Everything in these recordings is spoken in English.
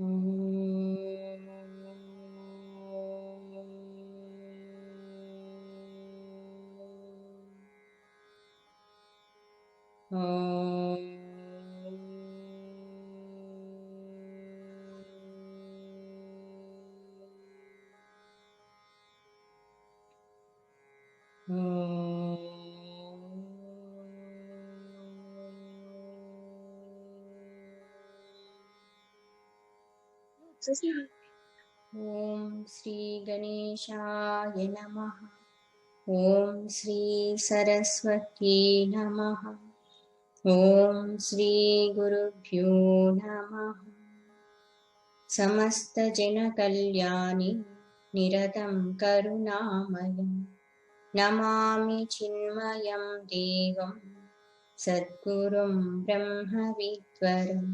ओम श्री गणेशाय नमः। ओम श्री सरस्वती नमः। ओम श्री गुरुभ्यो नमः। समस्त जन कल्याणी निरतं करुणामयं नमामि चिन्मयं देवं सद्गुरुं ब्रह्मविद्वरं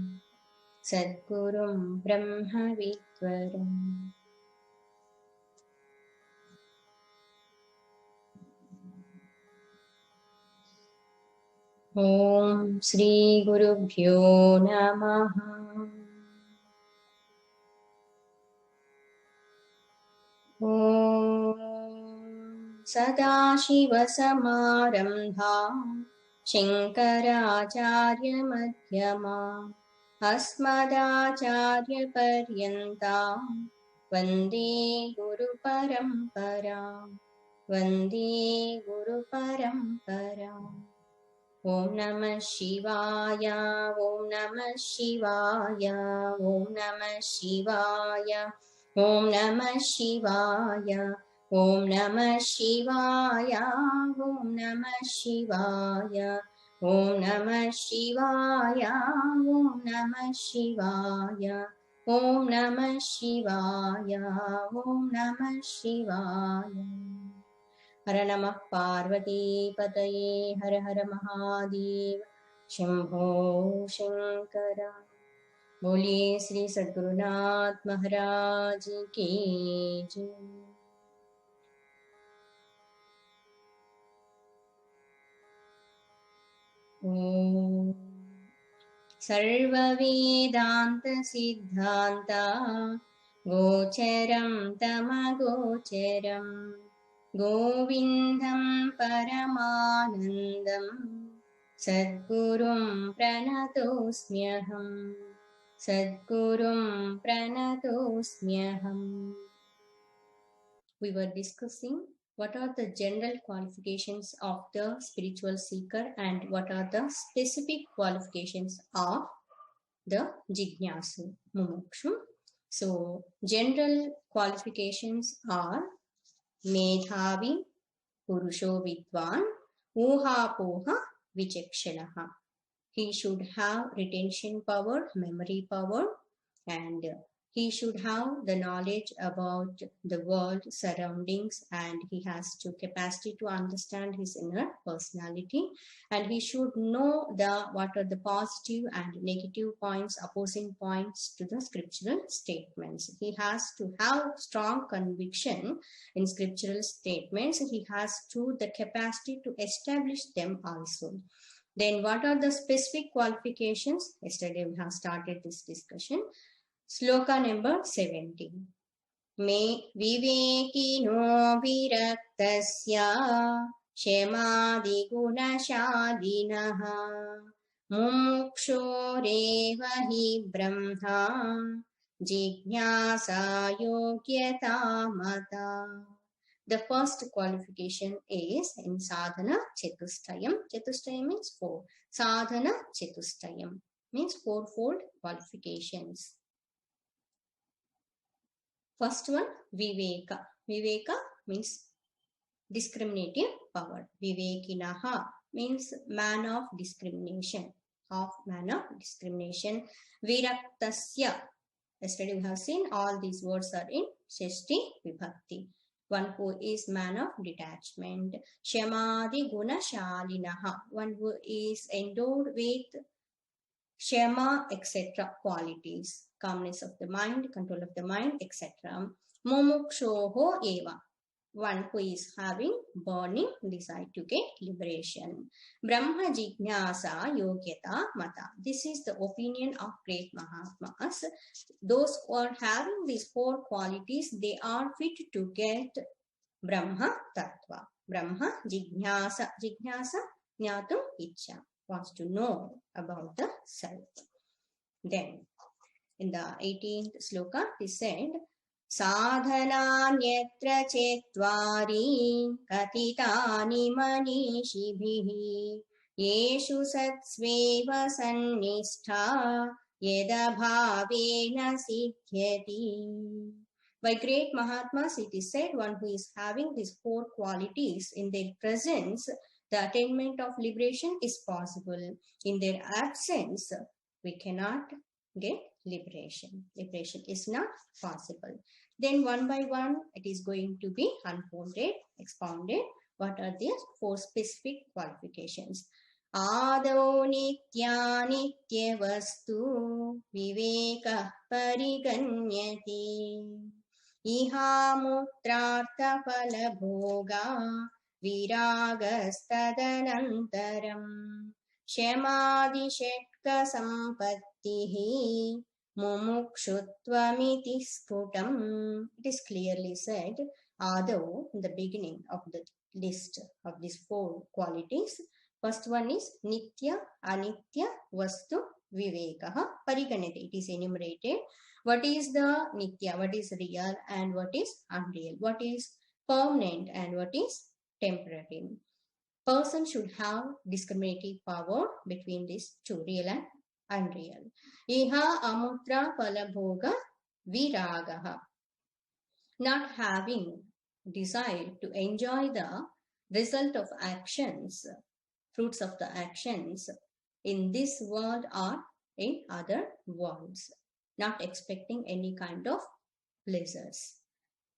सद्गुरुं ब्रह्मविद्वरम्। ॐ श्री गुरुभ्यो नमः। ॐ सदाशिवसमारम्भां शङ्कराचार्यमध्यमाम् अस्मदाचार्यपर्यन्तां वन्दे गुरुपरम्परां वन्दे गुरुपरम्पराम्। ॐ नमः शिवाय ॐ नमः शिवाय ॐ नमः शिवाय ॐ नमः शिवाय ॐ नमः शिवाय ॐ नमः शिवाय ॐ नमः शिवाय ॐ नमः शिवाय ॐ नमः शिवाय ॐ नमः शिवाय। हर नमः पार्वतीपतये हर हर महादेव शंभो शंकर। बोलिए श्री सद्गुरुनाथ महाराज की जय। ओम सर्ववेदांत सिद्धांता गोचरं तमगोचरं गोविन्दं परमानन्दं सद्गुरुं प्रणतोऽस्म्यहम् सद्गुरुं प्रणतोऽस्म्यहम्। We were discussing what are the general qualifications of the spiritual seeker and what are the specific qualifications of the jignasu mumukshu. So general qualifications are medhavi purusho vidwan uhapoha vichakshanaha. He should have retention power, memory power, and he should have the knowledge about the world surroundings, and he has to capacity to understand his inner personality, and he should know what are the positive and negative points, opposing points to the scriptural statements. He has to have strong conviction in scriptural statements. He has to the capacity to establish them also. Then what are the specific qualifications? Yesterday we have started this discussion. Sloka number 17. Me vivekino viraktasya shemadi gunashadinaha mumukshoreva hi brahma jignasa yogyata mata. The first qualification is in sadhana chatustayam. Chatustayam means four. Sadhana chatustayam means fourfold qualifications. First one, viveka. Viveka means discriminative power. Vivekinaha means man of discrimination. Of man of discrimination. Viraktasya. Yesterday we have seen all these words are in Shashti Vibhakti. One who is man of detachment. Shamadi guna shalinaha. One who is endowed with shama, etc. qualities. Calmness of the mind, control of the mind, etc. Mumukshoho eva. one who is having burning desire to get liberation. Brahma Jignasa Yogyata Mata. This is the opinion of great Mahatmas. Those who are having these four qualities, they are fit to get Brahma Tattva. Brahma Jignasa. Jignasa Jnatum Icha. Wants to know about the self. Then, in the 18th sloka, he said, साधनान्यत्र चेत्वारि कथितानि मनीषिभिः येषु सत्स्वेव सन्निष्ठा यदभावेन सिद्ध्यति. By great Mahatmas, it is said, one who is having these four qualities in their presence, the attainment of liberation is possible. In their absence, we cannot get liberation. Liberation is not possible. Then one by one, it is going to be unfolded, expounded. What are these four specific qualifications? Ādau nitya nitya vastu viveka pariganyati iha mutrartha phala bhoga viragastadanantaram shyamadi shetka sampattihi mumukshuttvamiti sphutam. It is clearly said, Ādau, in the beginning of the list of these four qualities, first one is Nitya, Anitya, Vastu, Vivekaha, Pariganati. It is enumerated. What is the Nitya, what is real and what is unreal? What is permanent and what is temporary? Person should have discriminative power between these two, real and unreal. Iha amutra palabhoga viragaha. Not having desire to enjoy the result of actions, fruits of the actions in this world or in other worlds. Not expecting any kind of pleasures.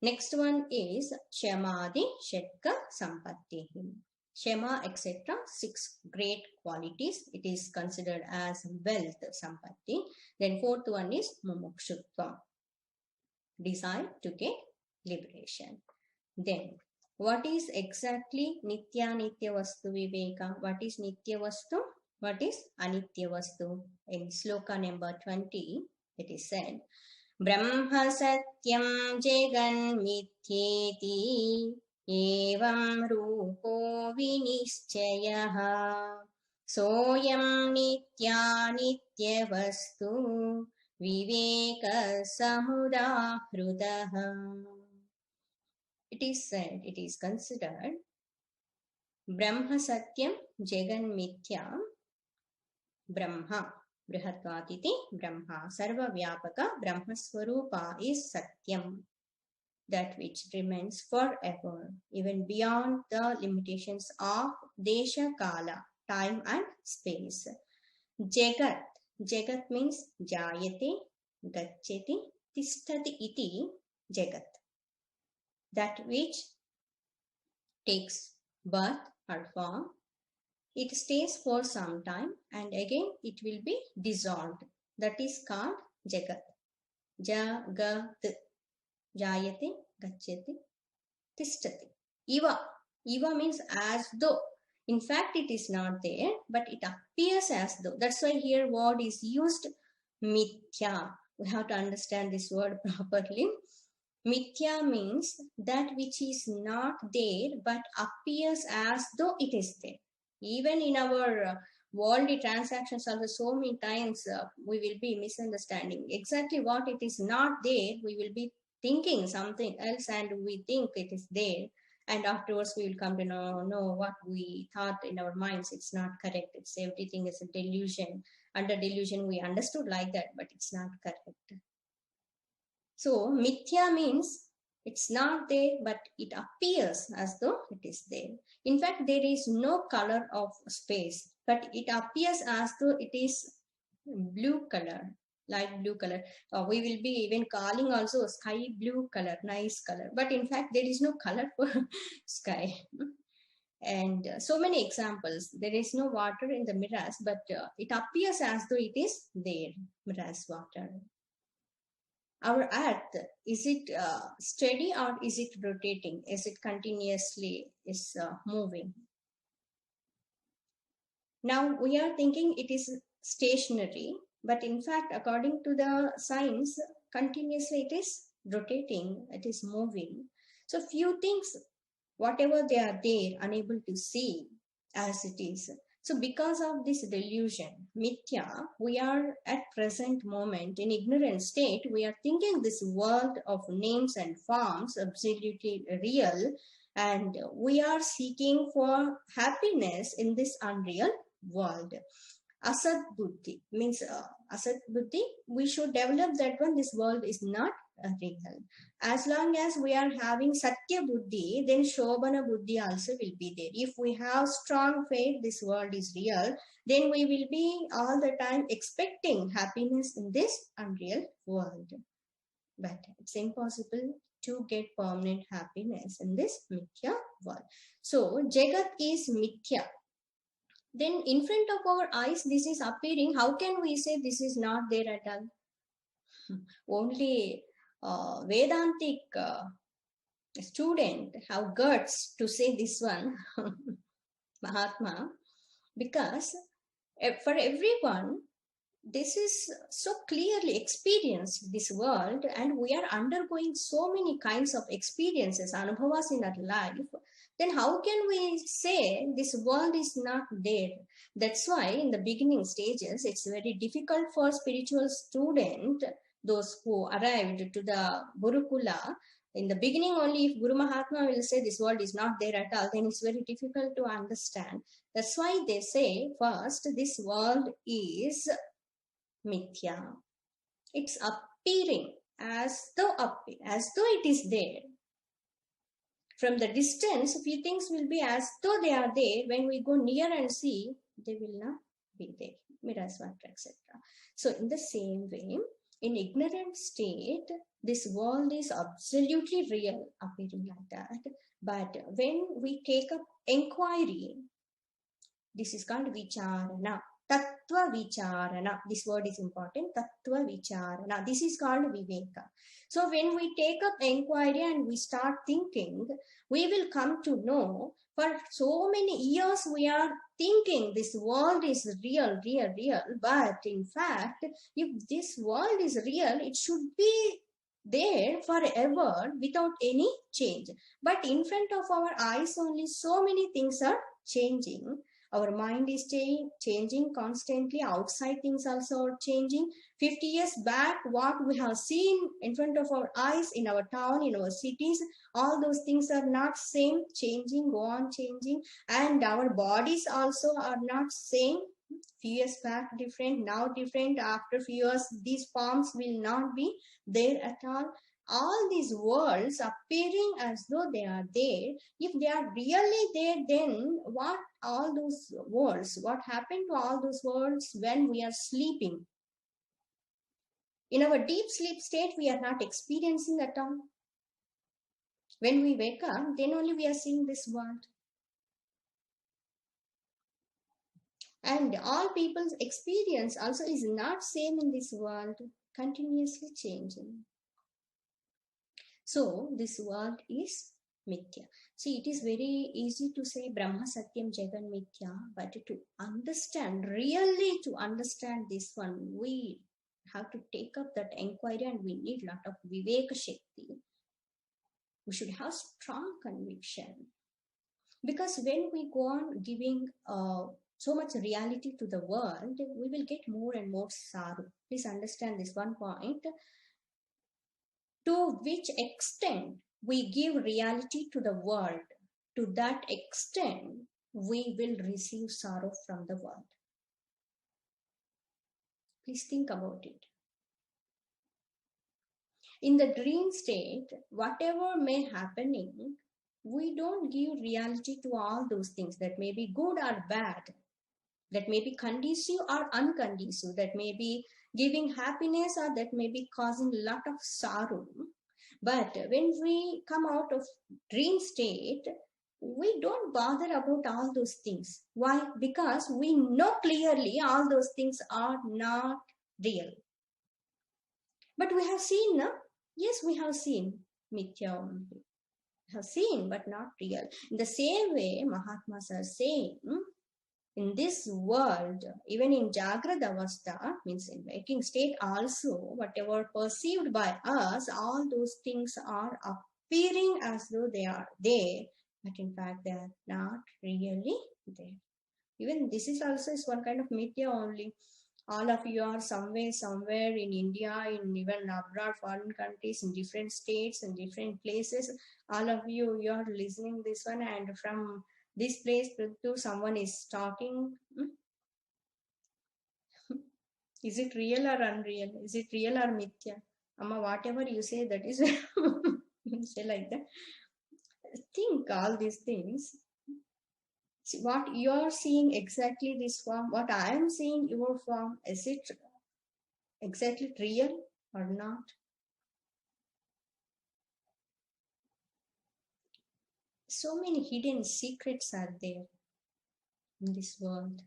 Next one is Shamadi Shetka Sampattihi. Shema, etc. 6 great qualities. It is considered as wealth, sampatti. Then fourth one is mumukshutva, desire to get liberation. Then what is exactly nitya nitya vastu viveka? What is nitya vastu? What is anitya vastu? In sloka number 20, it is said, Brahma satyam jagan mithyeti evam rupo vinischayah soyam nitya nitya vastu viveka samudahrudah. It is said, it is considered, Brahma satyam jagan mithya, Brahma Brihatvatiti Brahma Sarva Vyapaka Brahma Swarupa is Satyam, that which remains forever, even beyond the limitations of Desha Kala, time and space. Jagat, Jagat means Jayate, Gacchati, Tishtati iti Jagat, that which takes birth or form. It stays for some time and again it will be dissolved. That is called Jagat. Jagat. Jayate, Gacchati, Tishtati. Iva. Iva means as though. In fact, it is not there, but it appears as though. That's why here word is used mithya. We have to understand this word properly. Mithya means that which is not there, but appears as though it is there. Even in our worldly transactions, also so many times we will be misunderstanding exactly what it is not there. We will be thinking something else and we think it is there, and afterwards we will come to know what we thought in our minds. It's not correct. It's everything is a delusion. Under delusion we understood like that, but it's not correct. So mithya means it's not there, but it appears as though it is there. In fact, there is no color of space, but it appears as though it is blue color, light blue color. We will be even calling also sky blue color, nice color. But in fact, there is no color for sky. And so many examples. There is no water in the mirrors, but it appears as though it is there, mirrors water. our earth, is it steady or is it rotating? Is it continuously moving? Now we are thinking it is stationary, but in fact, according to the science, continuously it is rotating, it is moving. So few things, whatever they are there, unable to see as it is. So because of this delusion, mithya, we are at present moment in ignorant state, we are thinking this world of names and forms absolutely real, and we are seeking for happiness in this unreal world. Asat buddhi means asat buddhi, we should develop that one. This world is not real. As long as we are having satya buddhi, then shobhana buddhi also will be there. If we have strong faith this world is real, then we will be all the time expecting happiness in this unreal world. But it's impossible to get permanent happiness in this mithya world. So Jagat is mithya. Then in front of our eyes this is appearing. How can we say this is not there at all? Only Vedantic student have guts to say this one, Mahatma, because for everyone this is so clearly experienced, this world, and we are undergoing so many kinds of experiences, anubhavas in our life. Then how can we say this world is not there? That's why in the beginning stages it's very difficult for spiritual student, those who arrived to the Gurukula. In the beginning only, if Guru Mahatma will say this world is not there at all, then it's very difficult to understand. That's why they say first this world is mithya. It's appearing as though it is there. From the distance, few things will be as though they are there. When we go near and see, they will not be there. Mirasvatra, etc. So in the same way, in ignorant state, this world is absolutely real, appearing like that. But when we take up inquiry, this is called vicharana. Tattva vicharana. This word is important. Tattva vicharana. This is called viveka. So when we take up inquiry and we start thinking, we will come to know for so many years we are thinking this world is real. But in fact, if this world is real, it should be there forever without any change. But in front of our eyes only so many things are changing. Our mind is changing constantly. Outside things also are changing. 50 years back, what we have seen in front of our eyes, in our town, in our cities, all those things are not same, changing, go on changing. And our bodies also are not same. Few years back different, now different. After few years, these forms will not be there at all these worlds appearing as though they are there. If they are really there, then what all those worlds, what happened to all those worlds when we are sleeping? In our deep sleep state, we are not experiencing at all. When we wake up, then only we are seeing this world. And all people's experience also is not same in this world, continuously changing. So this world is mithya. See, it is very easy to say Brahma Satyam Jagan Mithya, but to understand, really to understand this one, we have to take up that inquiry and we need a lot of Viveka Shakti. We should have strong conviction. Because when we go on giving so much reality to the world, we will get more and more sorrow. Please understand this one point. To which extent we give reality to the world, to that extent we will receive sorrow from the world. Please think about it. In the dream state, whatever may happening, we don't give reality to all those things that may be good or bad, that may be conducive or unconducive, that may be giving happiness or that may be causing a lot of sorrow. But when we come out of dream state, we don't bother about all those things. Why? Because we know clearly all those things are not real. But we have seen, no? Yes, we have seen mithya only. Have seen, but not real. In the same way, Mahatmas are saying, in this world, even in Jagrata Avastha, means in waking state also, whatever perceived by us, all those things are appearing as though they are there, but in fact they are not really there. Even this is also is one kind of mithya only. All of you are somewhere in India, in even abroad, foreign countries, in different states and different places. All of you, you are listening this one, and from this place to someone is talking. Is it real or unreal? Is it real or mithya? Amma, whatever you say, that is you say like that. Think all these things. See, what you are seeing exactly this form, what I am seeing your form, is it exactly real or not? So many hidden secrets are there in this world.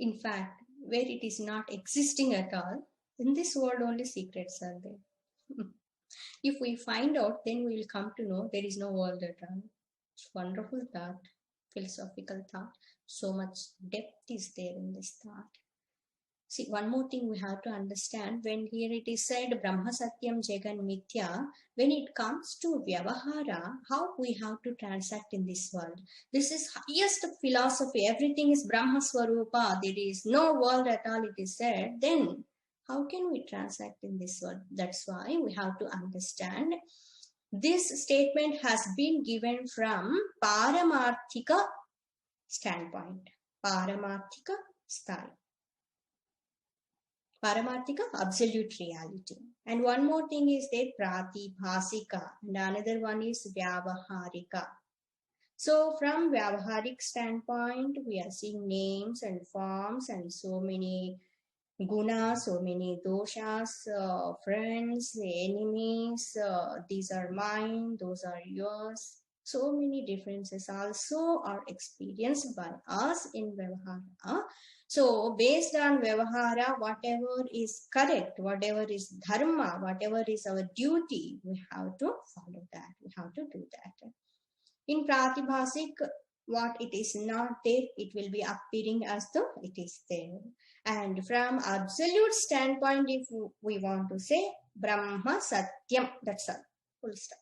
In fact, where it is not existing at all, in this world only secrets are there. If we find out, then we will come to know there is no world at all. It's wonderful thought, philosophical thought. So much depth is there in this thought. See, one more thing we have to understand, when here it is said Brahma Satyam Jagan Mithya, when it comes to Vyavahara, how we have to transact in this world. This is highest philosophy. Everything is Brahma Swarupa. There is no world at all, it is said. Then how can we transact in this world? That's why we have to understand this statement has been given from Paramarthika standpoint. Paramarthika style. Paramarthika, absolute reality. And one more thing is there, Pratibhasika, and another one is Vyavaharika. So from Vyavaharik standpoint, we are seeing names and forms and so many gunas, so many doshas, friends, enemies, these are mine, those are yours. So many differences also are experienced by us in Vyavahara. So based on Vyavahara, whatever is correct, whatever is dharma, whatever is our duty, we have to follow that. We have to do that. In Pratibhasik, what it is not there, it will be appearing as though it is there. And from absolute standpoint, if we want to say Brahma Satyam, that's all. Full stop.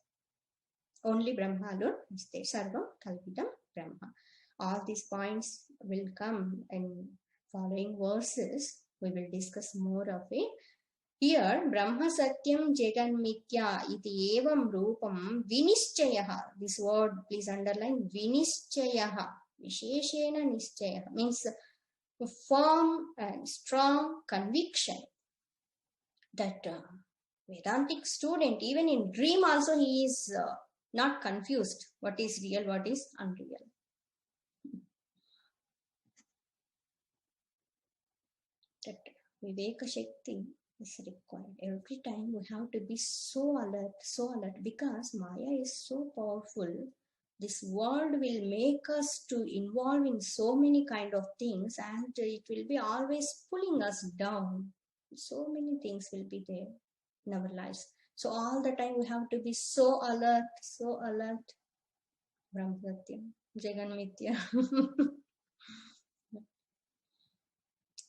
Only Brahma alone is there. Sarvam Kalpitam Brahma. All these points will come in following verses. We will discuss more of it. Here, Brahma Satyam Jagan Mithya iti evam rupam Vinishchayaha. This word, please underline, Vinishchayaha. Visheshena Nishchayaha means firm and strong conviction that Vedantic student, even in dream also, he is not confused what is real, what is unreal. That Viveka Shakti is required. Every time we have to be so alert, because Maya is so powerful. This world will make us to involve in so many kind of things, and it will be always pulling us down. So many things will be there in our lives. So all the time we have to be so alert. Brahma Satyam, Jagan Mithya.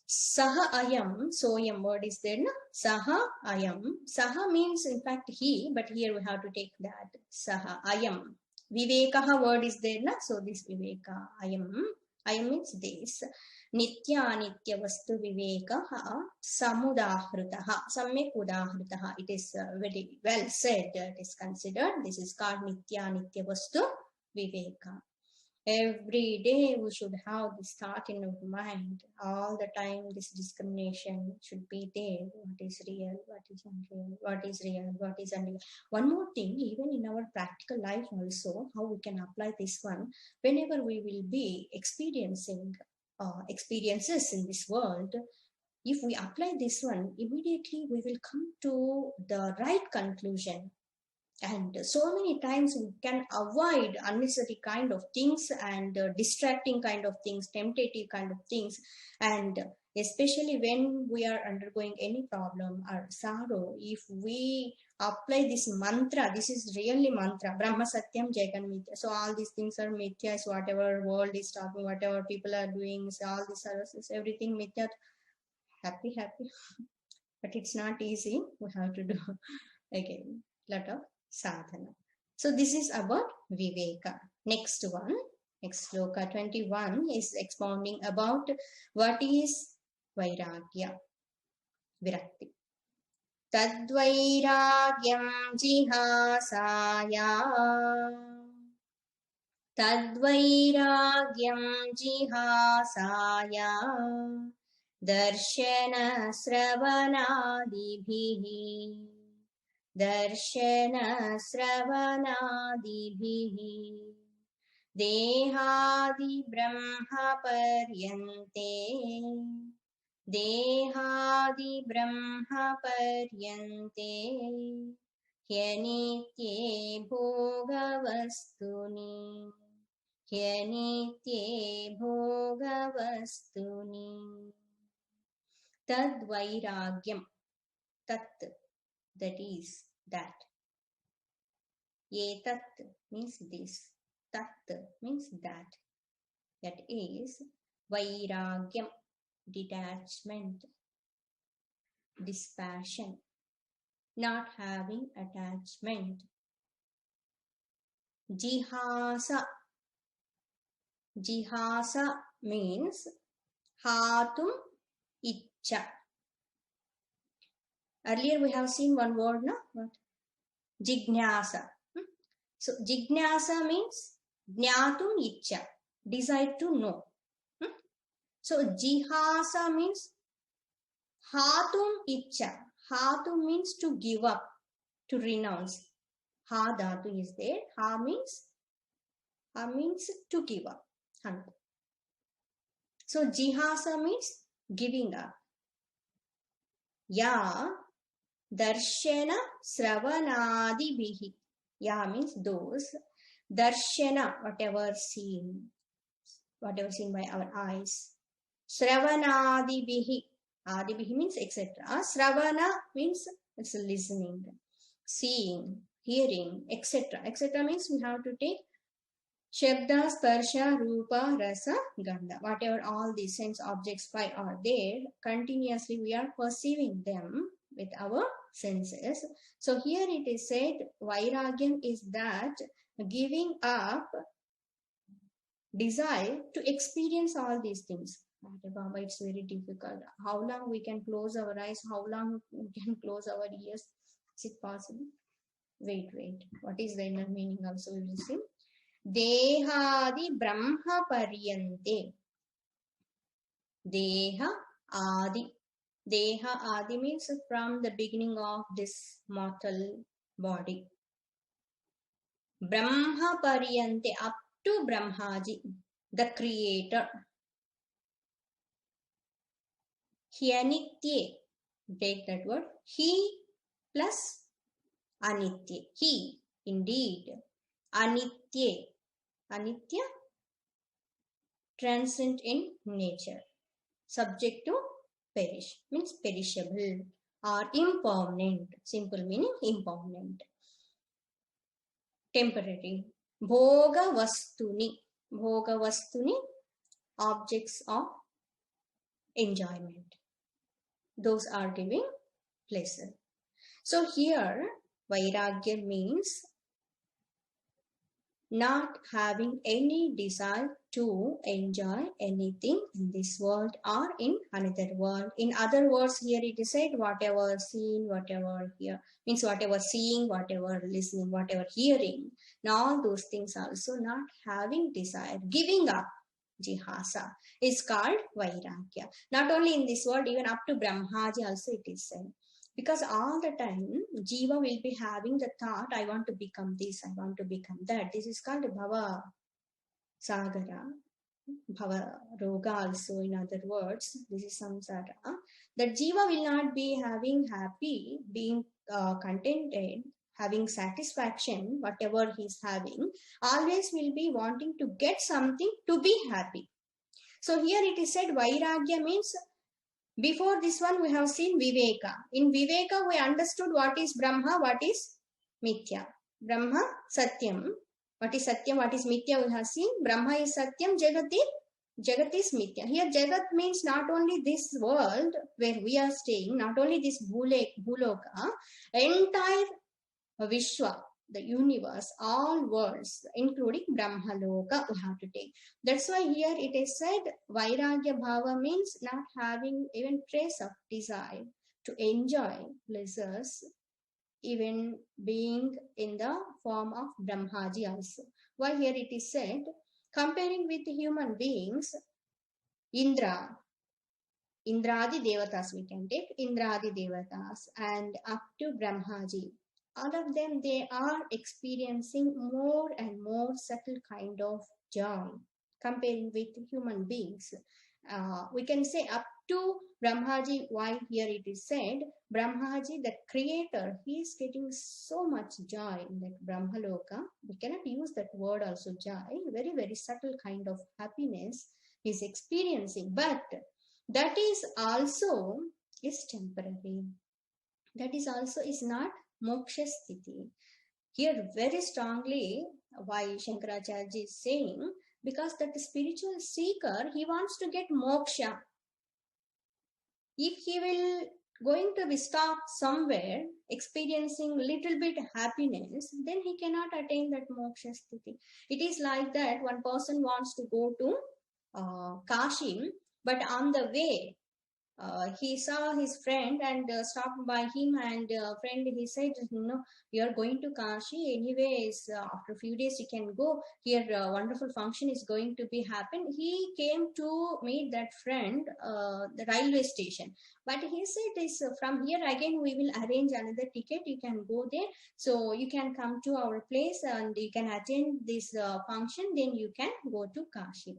Saha ayam, soyam word is there, na? Saha ayam. Saha means in fact he, but here we have to take that. Saha ayam. Vivekaha word is there, na? So this Viveka ayam. Ayam means this. Nitya nitya vastu vivekaha samudahritaha. Samyak udahritaha. It is very well said. It is considered. This is called nitya nitya vastu viveka. Every day we should have this thought in our mind. All the time this discrimination should be there. What is real, what is unreal, what is real, what is unreal. One more thing, even in our practical life also, how we can apply this one. Whenever we will be experiencing experiences in this world, if we apply this one, immediately we will come to the right conclusion. And so many times we can avoid unnecessary kind of things and distracting kind of things, temptative kind of things. And especially when we are undergoing any problem or sorrow. If we apply this mantra, this is really mantra, Brahma Satyam Jagan Mithya. So all these things are mithya, so whatever world is talking, whatever people are doing, so all these services, everything mithya. Happy, happy. But it's not easy. We have to do again lot of sadhana. So this is about Viveka. Next one, next sloka 21 is expounding about what is Vairagya, Virakti. Tadvairagyam jihasaya. Tadvairagyam jihasaya. Darshana Sravanadibhihi. Darshana Sravanadibhihi. Dehadi Brahma Paryante. Dehadi Brahma Paryante. Hyanitye Bhogavastuni. Hyanitye Bhogavastuni. Tad Vairagyam. Tat, that is that. Etat means this. Tat means that. That is Vairagyam, detachment, dispassion, not having attachment. Jihasa. Jihasa means hatum icha. Earlier we have seen one word, no? What? Jignasa. So jignasa means jnatum icha, desire to know. So jihasa means hatum icha. Hatum means to give up, to renounce. Ha dhatu is there. Ha means to give up. So jihasa means giving up. Ya darshana sravanadibhihi. Ya means those. Darshana, whatever seen by our eyes. Sravanadibhihi. Adibhihi means etc. Sravana means it's listening, seeing, hearing, etc. Etc. means we have to take Shabda, Sparsha, Rupa, Rasa, Gandha. Whatever all these sense objects five are there, continuously we are perceiving them with our senses. So here it is said, Vairagyam is that giving up desire to experience all these things. Baba, it's very difficult. How long we can close our eyes? How long we can close our ears? Is it possible? Wait. What is the inner meaning also we will see? Dehadi Brahma Paryante. Deha Adi. Deha Adi means from the beginning of this mortal body. Brahma Paryante, up to Brahmaji, the creator. Hyanitye, take that word. He plus Anitye. He, indeed. Anitye. Anitya, transcend in nature. Subject to perish, means perishable or impermanent. Simple meaning impermanent. Temporary. Bhoga Vastuni. Bhoga Vastuni, objects of enjoyment. Those are giving pleasure. So here, Vairagya means not having any desire to enjoy anything in this world or in another world. In other words, here it is said, whatever seen, whatever hear, means whatever seeing, whatever listening, whatever hearing. Now all those things also not having desire, giving up. Jihasa is called Vairagya. Not only in this world, even up to Brahmaji also it is said. Because all the time, Jiva will be having the thought, I want to become this, I want to become that. This is called Bhava Sagara, Bhava Roga also in other words. This is Samsara. That Jiva will not be having happy, being contented, having satisfaction, whatever he is having. Always will be wanting to get something to be happy. So here it is said, Vairagya means Before this one, we have seen Viveka. In Viveka, we understood what is Brahma, what is Mithya. Brahma, Satyam. What is Satyam, what is Mithya, we have seen. Brahma is Satyam, Jagat is Mithya. Here, Jagat means not only this world where we are staying, not only this Bhuloka, entire Vishwa, the universe, all worlds, including Brahmaloka, we have to take. That's why here it is said Vairagya Bhava means not having even trace of desire to enjoy pleasures, even being in the form of Brahmaji also. Why here it is said, comparing with human beings, Indra, Indradi Devatas we can take, Indradi Devatas and up to Brahmaji. All of them, they are experiencing more and more subtle kind of joy comparing with human beings. We can say up to Brahmaji, why here it is said, Brahmaji, the creator, he is getting so much joy in that Brahmaloka. We cannot use that word also, joy, very, very subtle kind of happiness he is experiencing. But that is also is temporary. That is also is not moksha sthiti. Here very strongly why Shankaracharya is saying, because that spiritual seeker, he wants to get moksha. If he will going to be stopped somewhere experiencing little bit happiness, then he cannot attain that moksha sthiti. It is like that one person wants to go to Kashi, but on the way he saw his friend and stopped by him, and friend, he said, you are going to Kashi anyways, after a few days you can go here, wonderful function is going to be happen. He came to meet that friend the railway station, but he said this from here again we will arrange another ticket, you can go there, so you can come to our place and you can attend this function, then you can go to Kashi.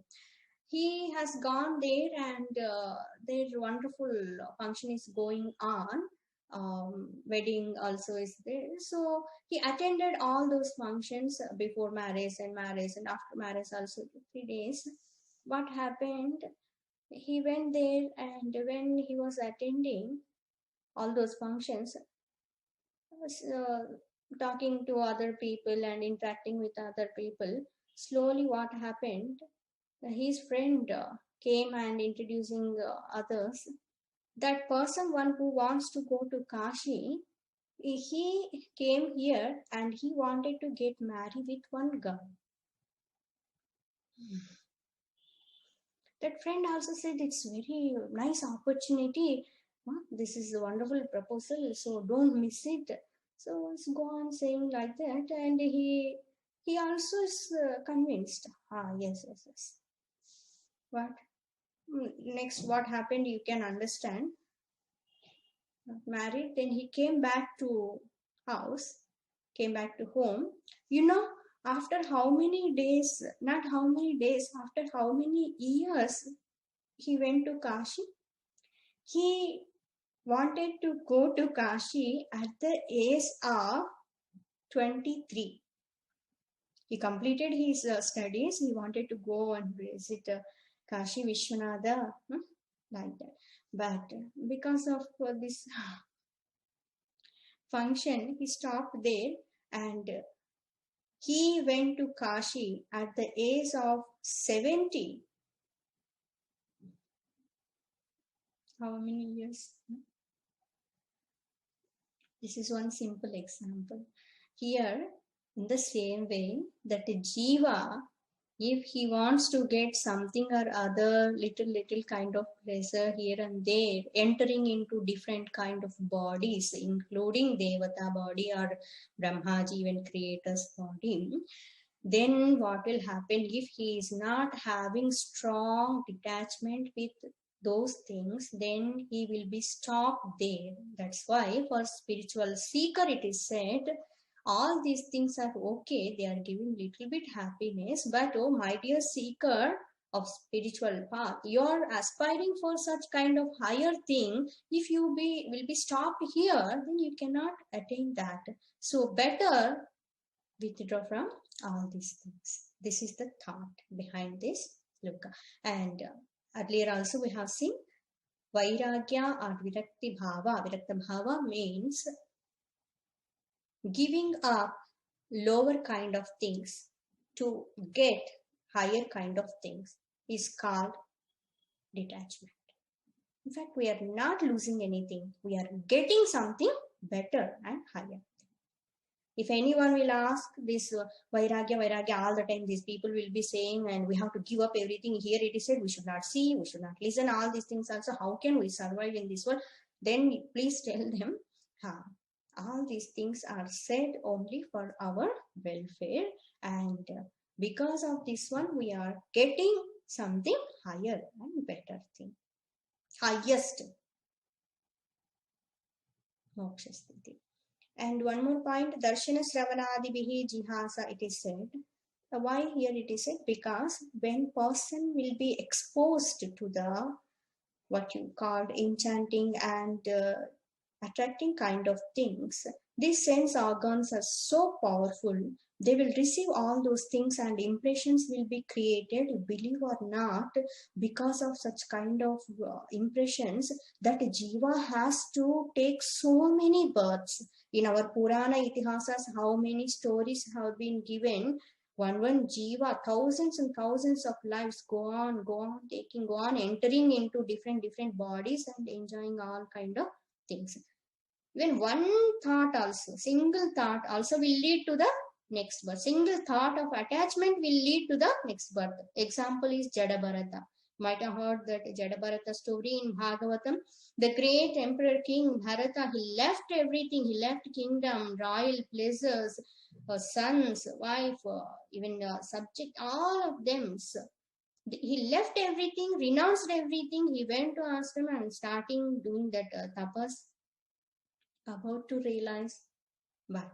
He has gone there, and their wonderful function is going on. Wedding also is there, so he attended all those functions before marriage and after marriage also 3 days. What happened, he went there, and when he was attending all those functions, was talking to other people and interacting with other people, slowly what happened, his friend came and introducing others. That person, one who wants to go to Kashi, he came here and he wanted to get married with one girl. That friend also said, it's very nice opportunity. This is a wonderful proposal, so don't miss it. So it's go on saying like that, and he also is convinced. Yes. What? Next, what happened, you can understand. Married, then he came back to house, came back to home. After how many days, not how many days, after how many years he went to Kashi? He wanted to go to Kashi at the age of 23. He completed his studies. He wanted to go and visit Kashi Vishwanatha, like that. But because of this function, he stopped there, and he went to Kashi at the age of 70. How many years? This is one simple example. Here, in the same way, that Jiva, if he wants to get something or other, little kind of pleasure here and there, entering into different kind of bodies, including Devata body or Brahmaji, even creator's body, then what will happen if he is not having strong detachment with those things, then he will be stopped there. That's why for spiritual seeker it is said, all these things are okay, they are giving little bit happiness, but oh my dear seeker of spiritual path, you're aspiring for such kind of higher thing. If you will be stopped here, then you cannot attain that. So better withdraw from all these things. This is the thought behind this sloka. And earlier also we have seen Vairagya or Virakti Bhava. Virakta Bhava means giving up lower kind of things to get higher kind of things is called detachment. In fact, we are not losing anything. We are getting something better and higher. If anyone will ask this Vairagya all the time, these people will be saying, and we have to give up everything. Here it is said, we should not see, we should not listen, all these things also. How can we survive in this world? Then please tell them, all these things are said only for our welfare, and because of this one, we are getting something higher and better thing. Highest moksha sthiti. And one more point, Darshana Sravanadibihi Jihasa, it is said. Why here it is said? Because when person will be exposed to the what you called enchanting and attracting kind of things, these sense organs are so powerful. They will receive all those things and impressions will be created, believe or not, because of such kind of impressions that Jiva has to take so many births. In our Purana Itihasas, how many stories have been given? One Jiva, thousands and thousands of lives go on, entering into different bodies and enjoying all kind of things. When one thought also, single thought also will lead to the next birth. Single thought of attachment will lead to the next birth. Example is Jadabharata. Might have heard that Jadabharata story in Bhagavatam. The great emperor king Bharata, he left everything. He left kingdom, royal pleasures, sons, wife, even subject, all of them. So, he left everything, renounced everything. He went to ashram and starting doing that tapas, about to realize, but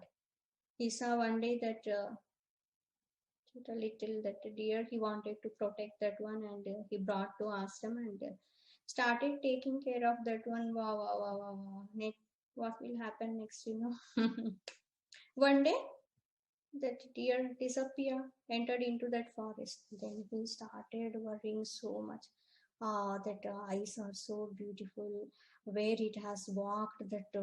he saw one day that a little that deer, he wanted to protect that one, and he brought to ashram and started taking care of that one. Wow. Next, what will happen next, One day that deer disappeared, entered into that forest. Then he started worrying so much. That eyes are so beautiful. Where it has walked, that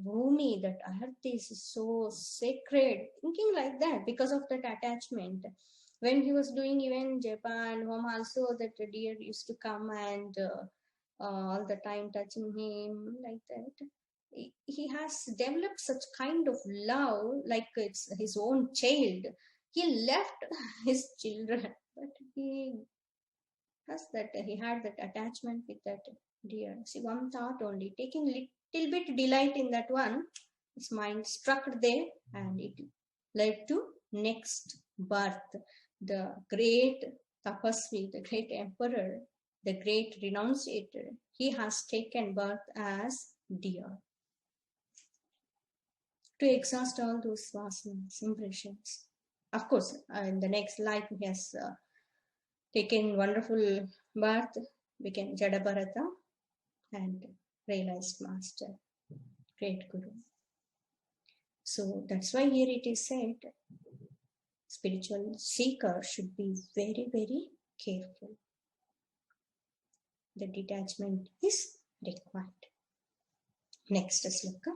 bhumi, that earth is so sacred. Thinking like that because of that attachment. When he was doing even Japan home, also that deer used to come and all the time touching him like that. He has developed such kind of love like it's his own child. He left his children, but he had that attachment with that deer. See, one thought only, taking little bit delight in that one, his mind struck there and it led to next birth. The great tapasvi, the great emperor, the great renunciator, he has taken birth as deer to exhaust all those vasanas, impressions. Of course, in the next life he has taken wonderful birth, became Jadabharata and realized master, great guru. So that's why here it is said, spiritual seeker should be very, very careful. The detachment is required. Next sloka.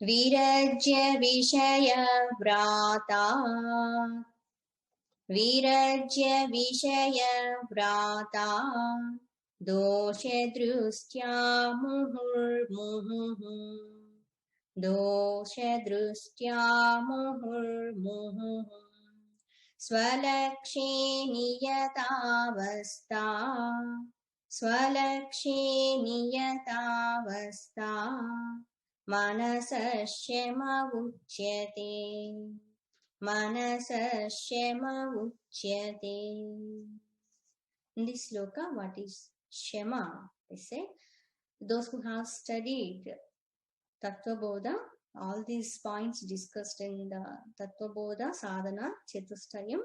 Virajya Vishaya Vrata. Virajya Vishaya Vrata. Doshe Drustya Muhurmuhu. Doshe Drustya Muhurmuhu. Swalakshe Niyatavasta. Swalakshe Niyatavasta. Manasashyama Uchyate. Manasashyama Uchyate. In this sloka, what is Shema? They say, those who have studied Tattvabodha, all these points discussed in the Tattvabodha Sadhana Chatustayam,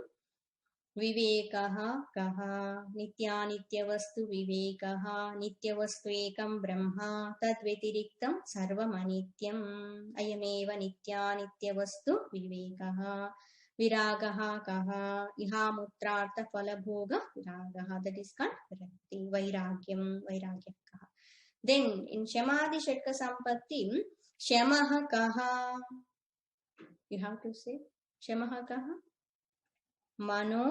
Vivekaha kaha, Nityanityavastu Vivekaha, Nityavastu ekam Brahma, Tadvetiriktam Sarvam Anityam, Ayameva Nityanityavastu Vivekaha. Viragaha kaha ihamutrartha falabhoga viragaha, that is called virakti. Vairagyam, vairagya kaha. Then in Shamadhi Shatka Sampatti, Shamaha kaha, you have to say Shamaha kaha, Mano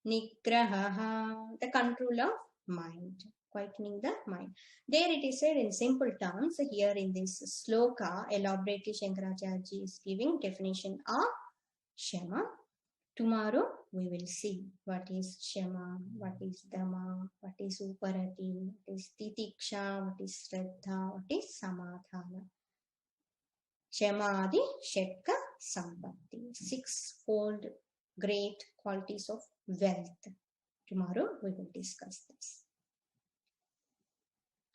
Nigraha, the control of mind, quietening the mind. There it is said in simple terms. Here in this sloka, elaborately Shankaracharya is giving definition of Shama. Tomorrow we will see what is Shama, what is Dhamma, what is Uparati, what is Titiksha, what is Shraddha, what is Samadhana. Shamadhi Shatka Sampatti, sixfold great qualities of wealth. Tomorrow we will discuss this.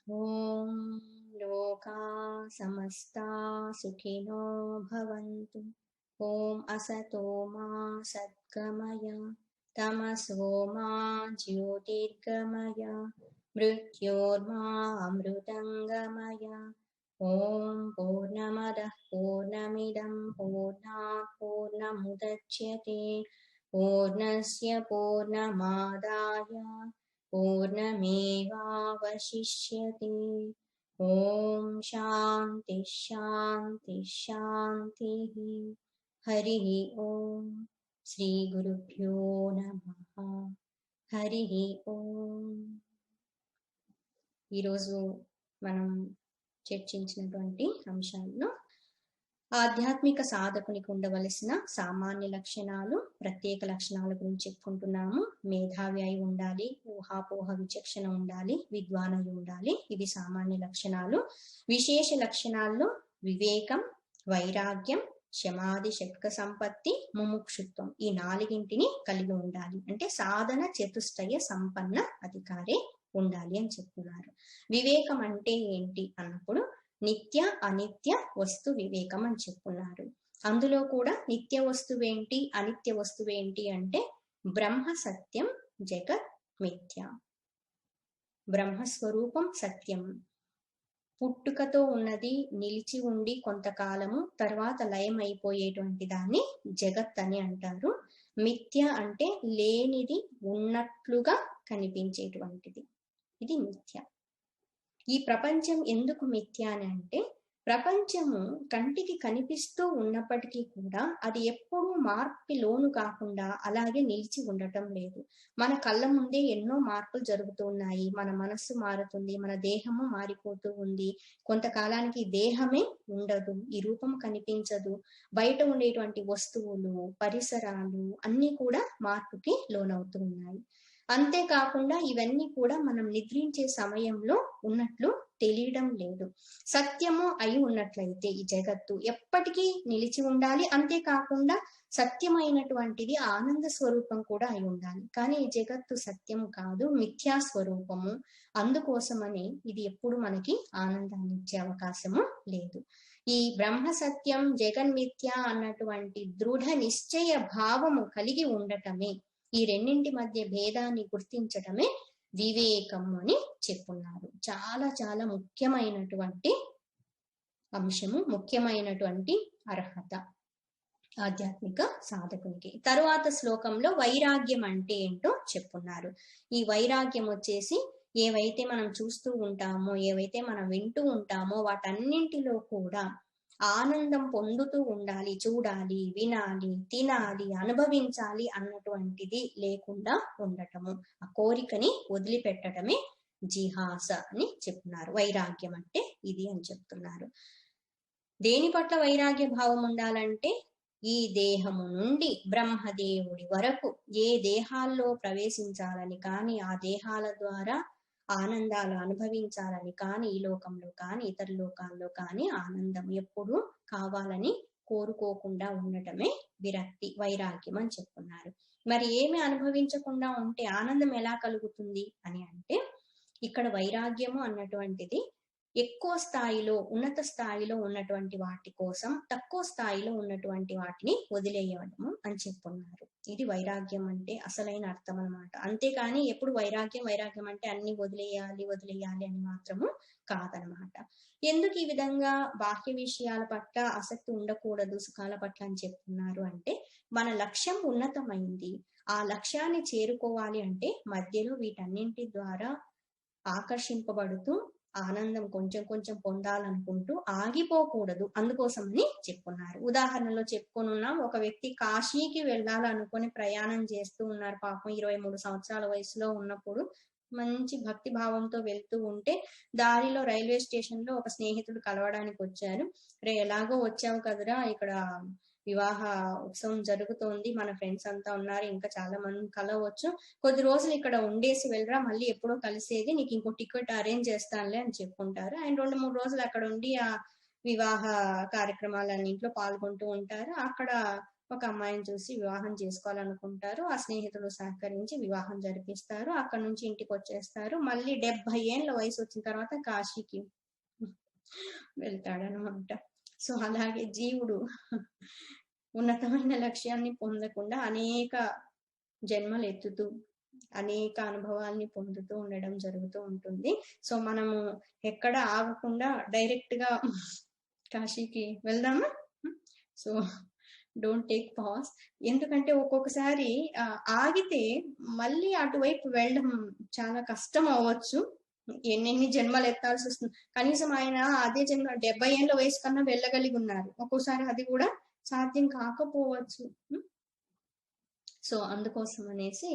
Om Loka Samasta Sukhino Bhavantu. Om Asato Ma Satgamaya Tamaso Ma Jyotirgamaya Mrityorma Amrutangamaya. Om Purnamadah Purnamidam Purnat Purnamudachyate Purnasya Purnamadaya Purnamevavashishyate. Om Shanti Shanti Shanti. Harihi Om. Shri Gurubhyo Namaha. Harihi Om. ఈరోజు మనం చర్చించినటువంటి అంశాలను ఆధ్యాత్మిక సాధకునికి ఉండవలసిన సామాన్య లక్షణాలు, ప్రత్యేక లక్షణాల గురించి చెప్పుకుంటున్నాము. మేధావి అయి ఉండాలి, ఊహాపోహ విచక్షణ ఉండాలి, విద్వానై ఉండాలి. ఇవి సామాన్య లక్షణాలు. విశేష లక్షణాల్లో వివేకం, వైరాగ్యం, శమాధి షట్క సంపత్తి, ముముక్షుత్వం, ఈ నాలుగింటిని కలిగి ఉండాలి. అంటే సాధన చతుష్టయ సంపన్న అధికారే ఉండాలి అని చెప్తున్నారు. వివేకం అంటే ఏంటి అన్నప్పుడు నిత్య అనిత్య వస్తు వివేకం అని చెప్పున్నారు. అందులో కూడా నిత్య వస్తువేంటి, అనిత్య వస్తువేంటి అంటే బ్రహ్మ సత్యం, జగత్ మిథ్య. బ్రహ్మస్వరూపం సత్యం, పుట్టుకతో ఉన్నది, నిలిచి ఉండి కొంతకాలము తర్వాత లయం అయిపోయేటువంటి దాన్ని జగత్ అని అంటారు. మిథ్య అంటే లేనిది ఉన్నట్లుగా కనిపించేటువంటిది, ఇది మిథ్య. ఈ ప్రపంచం ఎందుకు మిథ్య అని అంటే, ప్రపంచము కంటికి కనిపిస్తూ ఉన్నప్పటికీ కూడా అది ఎప్పుడూ మార్పుకి లోను కాకుండా అలాగే నిలిచి ఉండటం లేదు. మన కళ్ళ ముందే ఎన్నో మార్పులు జరుగుతూ ఉన్నాయి. మన మనస్సు మారుతుంది, మన దేహము మారిపోతూ ఉంది. కొంతకాలానికి దేహమే ఉండదు, ఈ రూపం కనిపించదు. బయట ఉండేటువంటి వస్తువులు, పరిసరాలు అన్నీ కూడా మార్పుకి లోనవుతూ ఉన్నాయి. అంతేకాకుండా ఇవన్నీ కూడా మనం నిద్రించే సమయంలో ఉన్నట్లు తెలియడం లేదు. సత్యము అయి ఉన్నట్లయితే ఈ జగత్తు ఎప్పటికీ నిలిచి ఉండాలి. అంతేకాకుండా సత్యమైనటువంటిది ఆనంద స్వరూపం కూడా అయి ఉండాలి. కానీ ఈ జగత్తు సత్యము కాదు, మిథ్యా స్వరూపము. అందుకోసమని ఇది ఎప్పుడు మనకి ఆనందాన్ని ఇచ్చే అవకాశము లేదు. ఈ బ్రహ్మ సత్యం, జగన్మిథ్య అన్నటువంటి దృఢ నిశ్చయ భావము కలిగి ఉండటమే, ఈ రెండింటి మధ్య భేదాన్ని గుర్తించటమే వివేకము అని చెప్పున్నారు. చాలా చాలా ముఖ్యమైనటువంటి అంశము, ముఖ్యమైనటువంటి అర్హత ఆధ్యాత్మిక సాధకునికి. తరువాత శ్లోకంలో వైరాగ్యం అంటే ఏంటో చెప్పున్నారు. ఈ వైరాగ్యం వచ్చేసి ఏవైతే మనం చూస్తూ ఉంటామో, ఏవైతే మనం వింటూ ఉంటామో వాటన్నింటిలో కూడా ఆనందం పొందుతూ ఉండాలి, చూడాలి, వినాలి, తినాలి, అనుభవించాలి అన్నటువంటిది లేకుండా ఉండటము, ఆ కోరికని వదిలిపెట్టడమే జిహాస అని చెప్తున్నారు. వైరాగ్యం అంటే ఇది అని చెప్తున్నారు. దేని పట్ల వైరాగ్య భావం ఉండాలంటే, ఈ దేహము నుండి బ్రహ్మదేవుడి వరకు ఏ దేహాల్లో ప్రవేశించాలని కానీ, ఆ దేహాల ద్వారా ఆనందాలు అనుభవించాలని కానీ, ఈ లోకంలో కానీ ఇతర లోకాల్లో కానీ ఆనందం ఎప్పుడు కావాలని కోరుకోకుండా ఉండటమే విరక్తి, వైరాగ్యం అని చెప్తున్నారు. మరి ఏమి అనుభవించకుండా ఉంటే ఆనందం ఎలా కలుగుతుంది అని అంటే, ఇక్కడ వైరాగ్యము అన్నటువంటిది ఎక్కువ స్థాయిలో ఉన్నత స్థాయిలో ఉన్నటువంటి వాటి కోసం తక్కువ స్థాయిలో ఉన్నటువంటి వాటిని వదిలేయడము అని చెప్పున్నారు. ఇది వైరాగ్యం అంటే అసలైన అర్థం అన్నమాట. అంతేకాని ఎప్పుడు వైరాగ్యం వైరాగ్యం అంటే అన్ని వదిలేయాలి వదిలేయాలి అని మాత్రము కాదనమాట. ఎందుకు ఈ విధంగా బాహ్య విషయాల పట్ల ఆసక్తి ఉండకూడదు సుఖాల పట్ల అని చెప్తున్నారు అంటే, మన లక్ష్యం ఉన్నతమైంది, ఆ లక్ష్యాన్ని చేరుకోవాలి అంటే మధ్యలో వీటన్నింటి ద్వారా ఆకర్షింపబడుతూ ఆనందం కొంచెం కొంచెం పొందాలనుకుంటూ ఆగిపోకూడదు, అందుకోసమని చెప్పున్నారు. ఉదాహరణలో చెప్పుకొని ఉన్నాం, ఒక వ్యక్తి కాశీకి వెళ్ళాలనుకుని ప్రయాణం చేస్తూ ఉన్నారు. పాపం 23 సంవత్సరాల వయసులో ఉన్నప్పుడు మంచి భక్తి భావంతో వెళ్తూ ఉంటే దారిలో రైల్వే స్టేషన్ లో ఒక స్నేహితుడు కలవడానికి వచ్చారు. రే ఎలాగో వచ్చావు కదరా, ఇక్కడ వివాహ ఉత్సవం జరుగుతోంది, మన ఫ్రెండ్స్ అంతా ఉన్నారు, ఇంకా చాలా మంది కలవచ్చు, కొద్ది రోజులు ఇక్కడ ఉండేసి వెళ్ళరా, మళ్ళీ ఎప్పుడో కలిసేది, నీకు ఇంకో టికెట్ అరేంజ్ చేస్తానులే అని చెప్పుకుంటారు. ఆయన 2-3 రోజులు అక్కడ ఉండి ఆ వివాహ కార్యక్రమాలన్నింటిలో పాల్గొంటూ ఉంటారు. అక్కడ ఒక అమ్మాయిని చూసి వివాహం చేసుకోవాలనుకుంటారు. ఆ స్నేహితులు సహకరించి వివాహం జరిపిస్తారు. అక్కడ నుంచి ఇంటికి వచ్చేస్తారు. మళ్ళీ 70 ఏళ్ళ వయసు వచ్చిన తర్వాత కాశీకి వెళ్తాడనమాట. సో అలాగే జీవుడు ఉన్నతమైన లక్ష్యాన్ని పొందకుండా అనేక జన్మలు ఎత్తుతూ అనేక అనుభవాల్ని పొందుతూ ఉండడం జరుగుతూ ఉంటుంది. సో మనము ఎక్కడ ఆగకుండా డైరెక్ట్ గా కాశీకి వెళ్దామా? So don't take pause. ఎందుకంటే ఒక్కొక్కసారి ఆగితే మళ్ళీ అటువైపు వెళ్ళడం చాలా కష్టం అవ్వచ్చు, ఎన్నెన్ని జన్మలు ఎత్తాల్సి వస్తుంది. కనీసం ఆయన అదే జన్మ 70 ఏళ్ళ వయసు కన్నా వెళ్ళగలిగి ఉన్నారు, ఒక్కోసారి అది కూడా సాధ్యం కాకపోవచ్చు. సో అందుకోసం అనేసి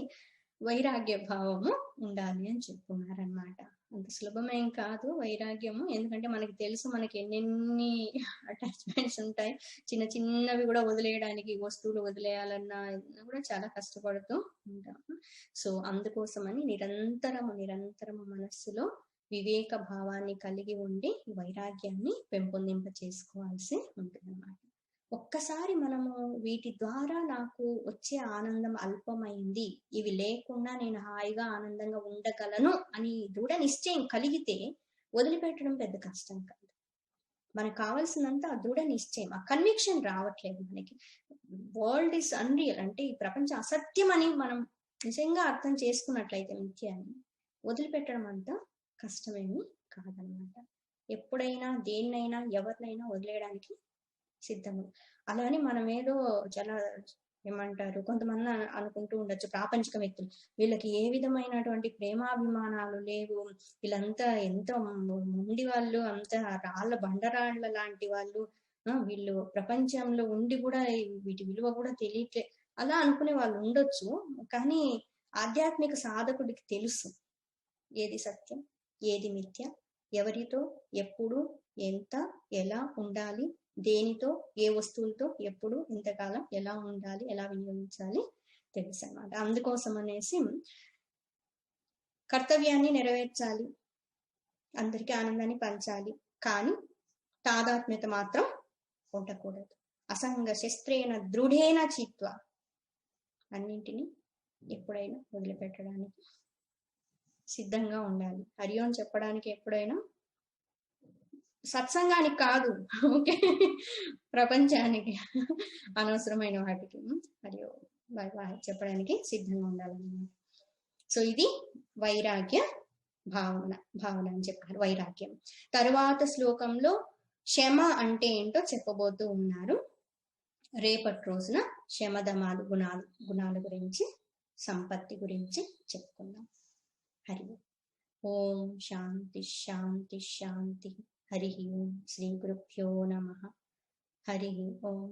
వైరాగ్య భావము ఉండాలి అని చెప్పుకున్నారనమాట. అంత సులభమేం కాదు వైరాగ్యము, ఎందుకంటే మనకి తెలుసు మనకి ఎన్నెన్ని అటాచ్మెంట్స్ ఉంటాయి, చిన్న చిన్నవి కూడా వదిలేయడానికి, వస్తువులు వదిలేయాలన్నా కూడా చాలా కష్టపడుతూ ఉంటాం. సో అందుకోసమని నిరంతరము మనస్సులో వివేక భావాన్ని కలిగి ఉండి వైరాగ్యాన్ని పెంపొందింప చేసుకోవాల్సి ఉంటుంది అన్నమాట. ఒక్కసారి మనము వీటి ద్వారా నాకు వచ్చే ఆనందం అల్పమైంది, ఇవి లేకుండా నేను హాయిగా ఆనందంగా ఉండగలను అని దృఢ నిశ్చయం కలిగితే వదిలిపెట్టడం పెద్ద కష్టం కాదు. మనకు కావాల్సినంత ఆ దృఢ నిశ్చయం, ఆ కన్విక్షన్ రావట్లేదు మనకి. వరల్డ్ ఇస్ అన్రియల్ అంటే ఈ ప్రపంచం అసత్యం అని మనం నిజంగా అర్థం చేసుకున్నట్లయితే మిథ్యాన్ని వదిలిపెట్టడం అంత కష్టమేమి కాదనమాట. ఎప్పుడైనా దేన్నైనా ఎవరినైనా వదిలేయడానికి సిద్ధము. అలానే మనం ఏదో చాలా ఏమంటారు, కొంతమంది అనుకుంటూ ఉండొచ్చు ప్రాపంచిక వ్యక్తులు, వీళ్ళకి ఏ విధమైనటువంటి ప్రేమాభిమానాలు లేవు, వీళ్ళంతా ఎంతో ఉండి వాళ్ళు అంత రాళ్ళ బండరాళ్ళ లాంటి వాళ్ళు, వీళ్ళు ప్రపంచంలో ఉండి కూడా వీటి విలువ కూడా తెలియట్లే, అలా అనుకునే వాళ్ళు ఉండొచ్చు. కానీ ఆధ్యాత్మిక సాధకుడికి తెలుసు ఏది సత్యం ఏది మిథ్య, ఎవరితో ఎప్పుడు ఎంత ఎలా ఉండాలి, దేనితో ఏ వస్తువులతో ఎప్పుడు ఇంతకాలం ఎలా ఉండాలి, ఎలా వినియోగించాలి తెలుసు అన్నమాట. అందుకోసం అనేసి కర్తవ్యాన్ని నెరవేర్చాలి, అందరికీ ఆనందాన్ని పంచాలి, కానీ తాదాత్మ్యత మాత్రం ఉండకూడదు. అసంగ శస్త్రేణ దృఢేన చిత్వ, అన్నింటినీ ఎప్పుడైనా వదిలిపెట్టడానికి సిద్ధంగా ఉండాలి. హరి ఓం చెప్పడానికి ఎప్పుడైనా సత్సంగానికి కాదు, ఓకే, ప్రపంచానికి అనవసరమైన వాటికి హరి ఓం చెప్పడానికి సిద్ధంగా ఉండాలన్నమాట. సో ఇది వైరాగ్య భావన అని చెప్పారు, వైరాగ్యం. తరువాత శ్లోకంలో క్షమ అంటే ఏంటో చెప్పబోతూ ఉన్నారు. రేపటి రోజున శమదమాలు గుణాల గురించి, సంపత్తి గురించి చెప్పుకుందాం. హరి ఓం. శాంతి శాంతి శాంతి. హరి ఓం. శ్రీ గురుభ్యో నమః. హరి ఓం.